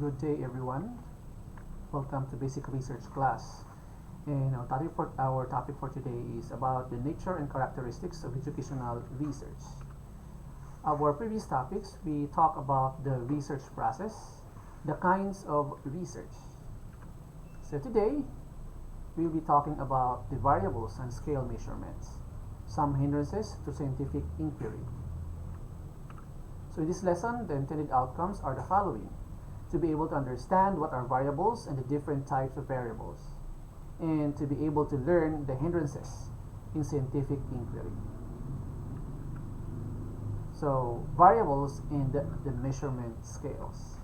Good day, everyone. Welcome to Basic Research class. And our topic for today is about the nature and characteristics of educational research. Our previous topics, we talk about the research process, the kinds of research. So today, we'll be talking about the variables and scale measurements, some hindrances to scientific inquiry. So in this lesson, the intended outcomes are the following: to be able to understand what are variables and the different types of variables, and to be able to learn the hindrances in scientific inquiry. So variables and the measurement scales.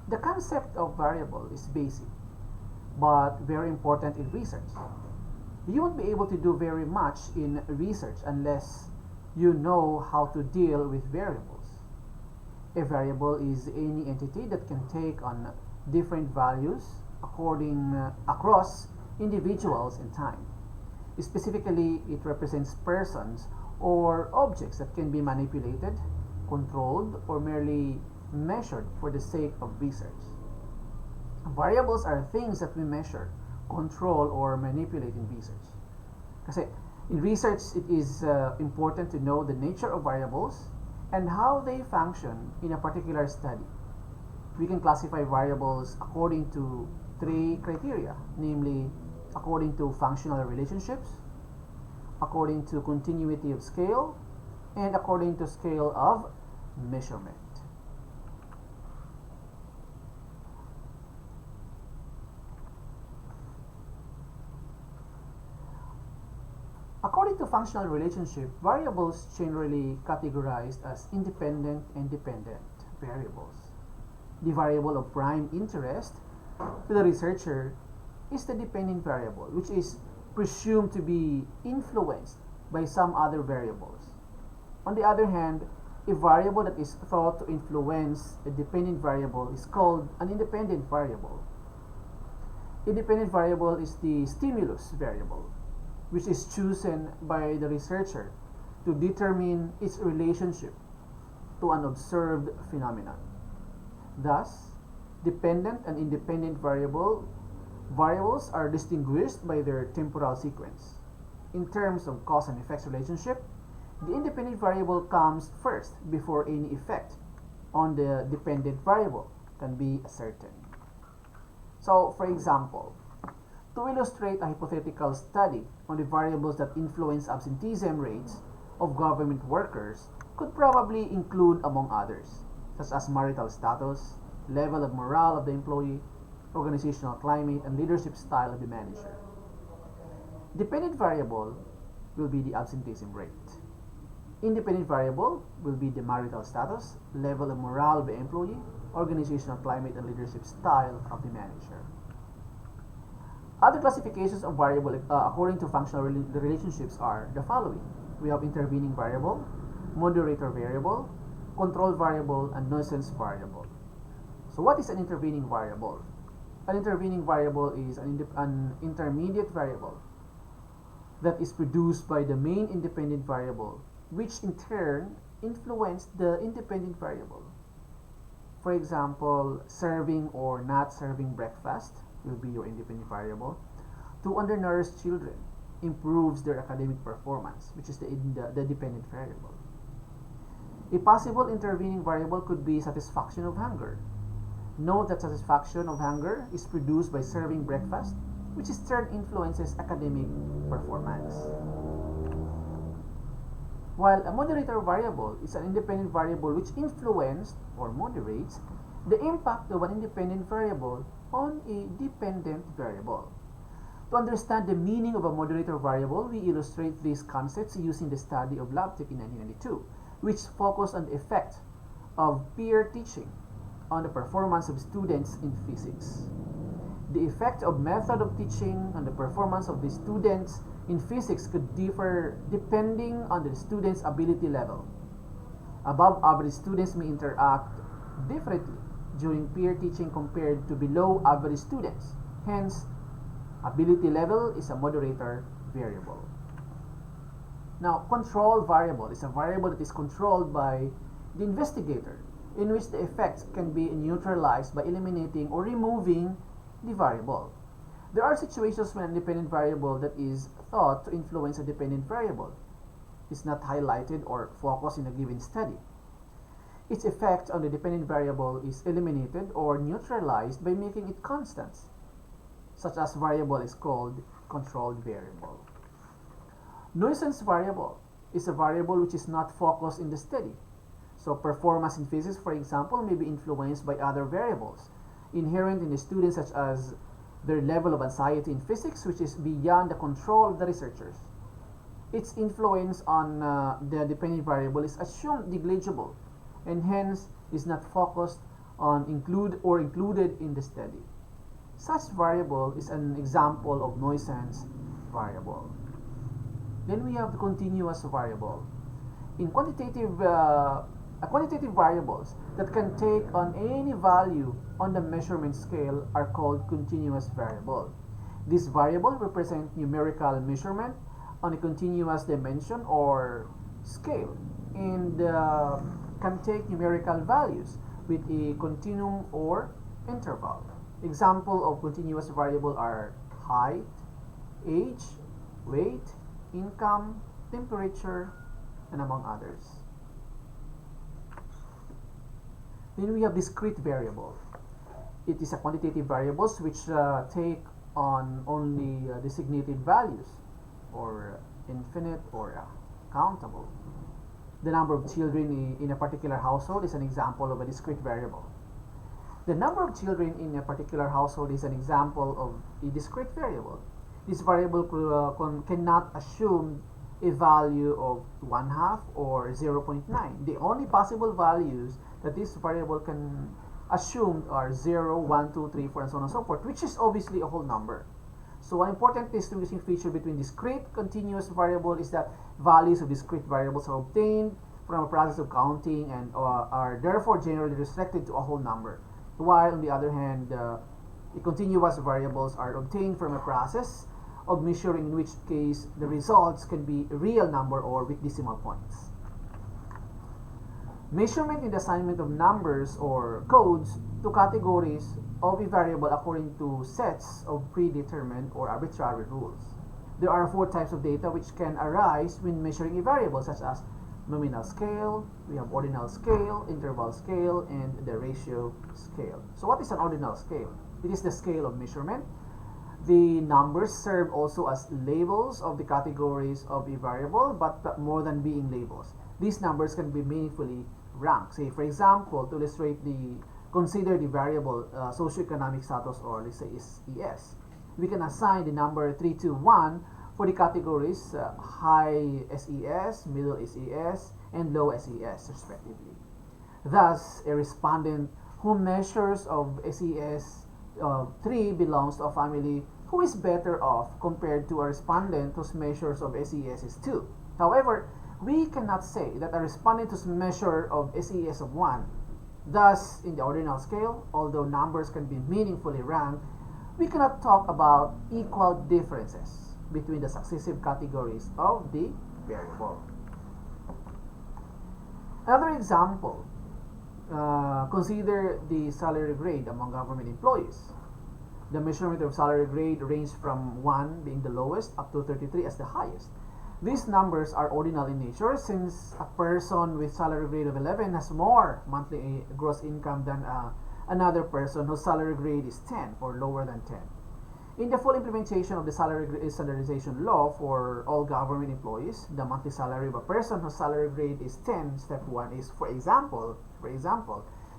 The concept of variable is basic, but very important in research. You won't be able to do very much in research unless you know how to deal with variables. A variable is any entity that can take on different values across individuals in time. Specifically, it represents persons or objects that can be manipulated, controlled, or merely measured for the sake of research. Variables are things that we measure, control, or manipulate in research. Kasi in research, it is important to know the nature of variables and how they function in a particular study. We can classify variables according to three criteria, namely according to functional relationships, according to continuity of scale, and according to scale of measurement. According to functional relationship, variables generally categorized as independent and dependent variables. The variable of prime interest to the researcher is the dependent variable, which is presumed to be influenced by some other variables. On the other hand, a variable that is thought to influence a dependent variable is called an independent variable. Independent variable is the stimulus variable, which is chosen by the researcher to determine its relationship to an observed phenomenon. Thus, dependent and independent variables are distinguished by their temporal sequence. In terms of cause and effects relationship, the independent variable comes first before any effect on the dependent variable can be ascertained. So, for example, to illustrate a hypothetical study on the variables that influence absenteeism rates of government workers could probably include, among others, such as marital status, level of morale of the employee, organizational climate, and leadership style of the manager. Dependent variable will be the absenteeism rate. Independent variable will be the marital status, level of morale of the employee, organizational climate, and leadership style of the manager. Other classifications of variable according to functional relationships are the following. We have intervening variable, moderator variable, control variable, and nuisance variable. So what is an intervening variable? An intervening variable is an intermediate variable that is produced by the main independent variable, which in turn influence the independent variable. For example, serving or not serving breakfast will be your independent variable. To undernourished children improves their academic performance, which is the dependent variable. A possible intervening variable could be satisfaction of hunger. Note that satisfaction of hunger is produced by serving breakfast, which in turn influences academic performance. While a moderator variable is an independent variable which influences or moderates the impact of an independent variable on a dependent variable. To understand the meaning of a moderator variable, we illustrate these concepts using the study of Labtech in 1992, which focused on the effect of peer teaching on the performance of students in physics. The effect of method of teaching on the performance of the students in physics could differ depending on the student's ability level. Above average students may interact differently during peer teaching compared to below average students. Hence, ability level is a moderator variable. Now, control variable is a variable that is controlled by the investigator in which the effects can be neutralized by eliminating or removing the variable. There are situations when an independent variable that is thought to influence a dependent variable is not highlighted or focused in a given study. Its effect on the dependent variable is eliminated or neutralized by making it constant. Such as variable is called controlled variable. Nuisance variable is a variable which is not focused in the study. So performance in physics, for example, may be influenced by other variables inherent in the student, such as their level of anxiety in physics, which is beyond the control of the researchers. Its influence on the dependent variable is assumed negligible and hence is not focused on included in the study. Such variable is an example of nuisance variable. Then we have the continuous variable. In quantitative variables that can take on any value on the measurement scale are called continuous variable. This variable represents numerical measurement on a continuous dimension or scale and can take numerical values with a continuum or interval. Example of continuous variable are height, age, weight, income, temperature, and among others. Then we have discrete variable. It is a quantitative variables which take on only designated values or infinite or countable. The number of children in a particular household is an example of a discrete variable. The number of children in a particular household is an example of a discrete variable. This variable cannot assume a value of 1/2 or 0.9. The only possible values that this variable can assume are 0, 1, 2, 3, 4, and so on and so forth, which is obviously a whole number. So an important distinguishing feature between discrete continuous variable is that values of discrete variables are obtained from a process of counting and are therefore generally restricted to a whole number, while on the other hand, the continuous variables are obtained from a process of measuring, in which case the results can be a real number or with decimal points. Measurement in the assignment of numbers or codes to categories of a variable according to sets of predetermined or arbitrary rules. There are 4 types of data which can arise when measuring a variable, such as nominal scale, we have ordinal scale, interval scale, and the ratio scale. So what is an ordinal scale? It is the scale of measurement. The numbers serve also as labels of the categories of a variable, but more than being labels. These numbers can be meaningfully ranked. Say, for example, to illustrate consider the variable socioeconomic status, or let's say SES. We can assign the number 3 to 1 for the categories high SES, middle SES, and low SES respectively. Thus, a respondent who measures of SES 3 belongs to a family who is better off compared to a respondent whose measures of SES is 2. However, we cannot say that a respondent whose measure of SES of 1. Thus, in the ordinal scale, although numbers can be meaningfully ranked, we cannot talk about equal differences between the successive categories of the variable. Another example, consider the salary grade among government employees. The measurement of salary grade range from 1 being the lowest up to 33 as the highest. These numbers are ordinal in nature, since a person with salary grade of 11 has more monthly gross income than another person whose salary grade is 10 or lower than 10. In the full implementation of the salary standardization law for all government employees, the monthly salary of a person whose salary grade is 10, step 1 is, for example,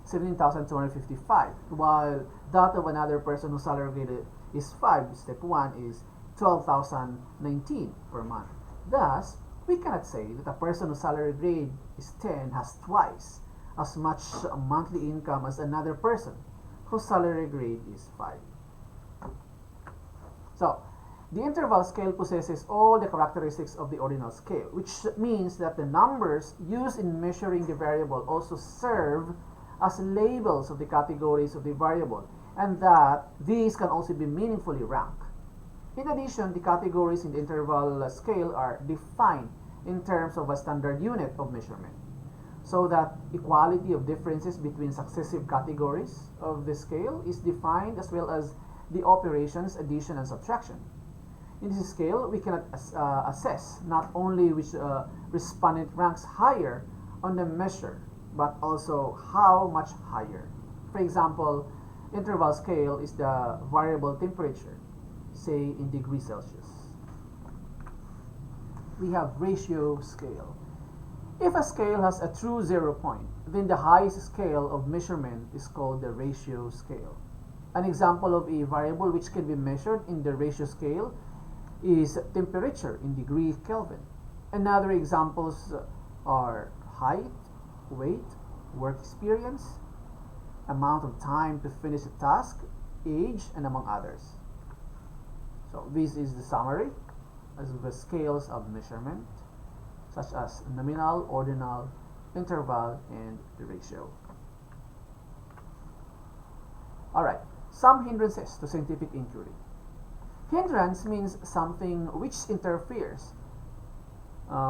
17,255, while that of another person whose salary grade is 5, step 1 is 12,019 per month. Thus, we cannot say that a person whose salary grade is 10 has twice as much monthly income as another person whose salary grade is 5. So, the interval scale possesses all the characteristics of the ordinal scale, which means that the numbers used in measuring the variable also serve as labels of the categories of the variable, and that these can also be meaningfully ranked. In addition, the categories in the interval scale are defined in terms of a standard unit of measurement. so that equality of differences between successive categories of the scale is defined, as well as the operations addition and subtraction. In this scale, we cannot assess not only which respondent ranks higher on the measure, but also how much higher. For example, interval scale is the variable temperature, say in degrees Celsius. We have ratio scale. If a scale has a true 0 point, then the highest scale of measurement is called the ratio scale. An example of a variable which can be measured in the ratio scale is temperature in degree Kelvin. Another examples are height, weight, work experience, amount of time to finish a task, age, and among others. So this is the summary of the scales of measurement, such as nominal, ordinal, interval, and the ratio. Alright, some hindrances to scientific inquiry. Hindrance means something which interferes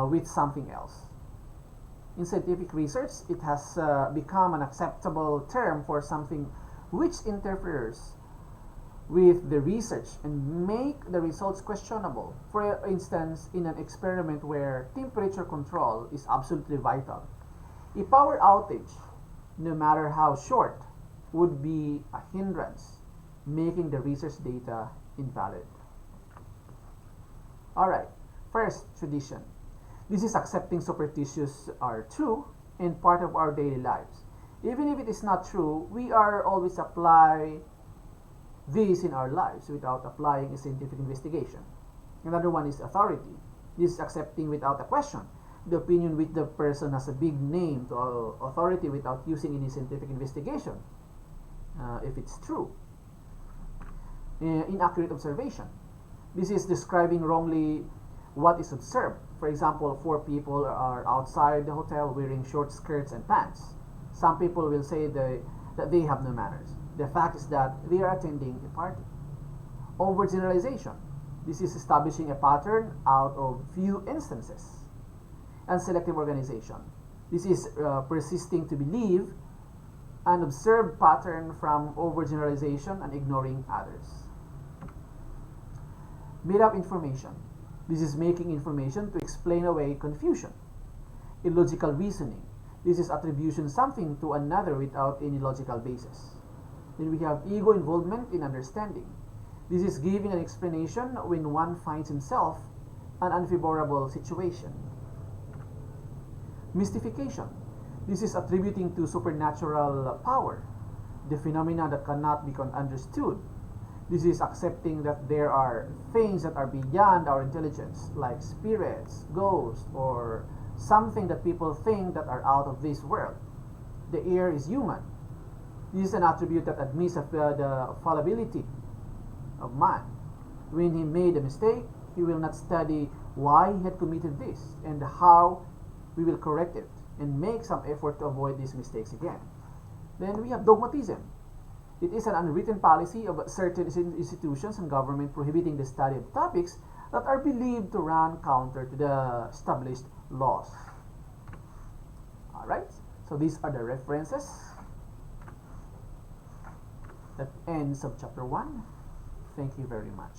with something else. In scientific research, it has become an acceptable term for something which interferes with the research and make the results questionable. For instance, in an experiment where temperature control is absolutely vital, a power outage, no matter how short, would be a hindrance, making the research data invalid. Alright, first, tradition. This is accepting superstitions are true and part of our daily lives. Even if it is not true, we are always apply this in our lives without applying a scientific investigation. Another one is authority. This is accepting without a question the opinion which the person has a big name to authority without using any scientific investigation, if it's true. Inaccurate observation. This is describing wrongly what is observed. For example, 4 people are outside the hotel wearing short skirts and pants. Some people will say that they have no manners. The fact is that they are attending a party. Overgeneralization. This is establishing a pattern out of few instances. And selective organization. This is persisting to believe an observed pattern from overgeneralization and ignoring others. Made-up information. This is making information to explain away confusion. Illogical reasoning. This is attribution something to another without any logical basis. Then we have ego involvement in understanding. This is giving an explanation when one finds himself in an unfavorable situation. Mystification. This is attributing to supernatural power, the phenomena that cannot be understood. This is accepting that there are things that are beyond our intelligence, like spirits, ghosts, or something that people think that are out of this world. The air is human. This is an attribute that admits the fallibility of man. When he made a mistake, he will not study why he had committed this and how we will correct it and make some effort to avoid these mistakes again. Then we have dogmatism. It is an unwritten policy of certain institutions and government prohibiting the study of topics that are believed to run counter to the established laws. Alright, so these are the references. That ends of chapter 1. Thank you very much.